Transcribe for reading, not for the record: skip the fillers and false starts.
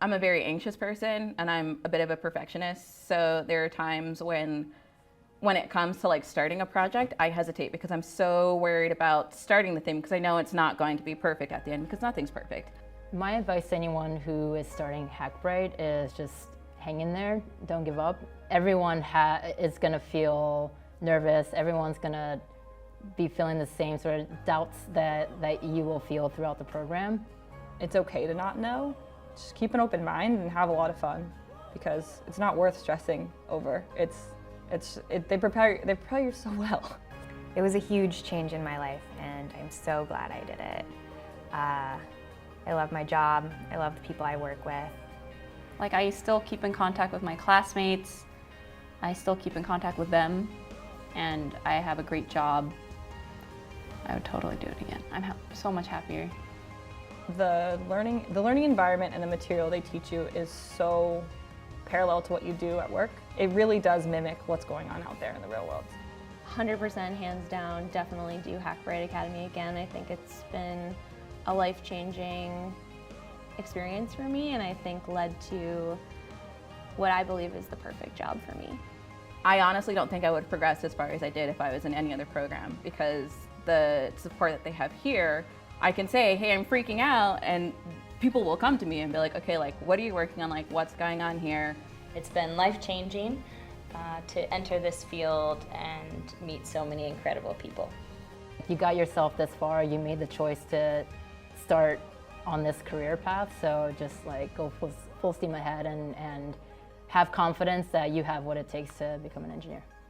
I'm a very anxious person and I'm a bit of a perfectionist. So there are times when it comes to like starting a project, I hesitate because I'm so worried about starting the thing because I know it's not going to be perfect at the end because nothing's perfect. My advice to anyone who is starting Hackbright is just hang in there, don't give up. Everyone is gonna feel nervous, everyone's gonna be feeling the same sort of doubts that you will feel throughout the program. It's okay to not know. Just keep an open mind and have a lot of fun because it's not worth stressing over. They prepare you so well. It was a huge change in my life and I'm so glad I did it. I love my job, I love the people I work with. Like, I still keep in contact with my classmates, I still keep in contact with them, and I have a great job. I would totally do it again. I'm so much happier. The learning environment and the material they teach you is so parallel to what you do at work. It really does mimic what's going on out there in the real world. 100% hands down, definitely do Hackbright Academy again. I think it's been a life-changing experience for me and I think led to what I believe is the perfect job for me. I honestly don't think I would progress as far as I did if I was in any other program because the support that they have here, I can say, hey, I'm freaking out, and people will come to me and be like, okay, like, what are you working on? Like, what's going on here? It's been life-changing to enter this field and meet so many incredible people. You got yourself this far, you made the choice to start on this career path, so just like go full steam ahead and have confidence that you have what it takes to become an engineer.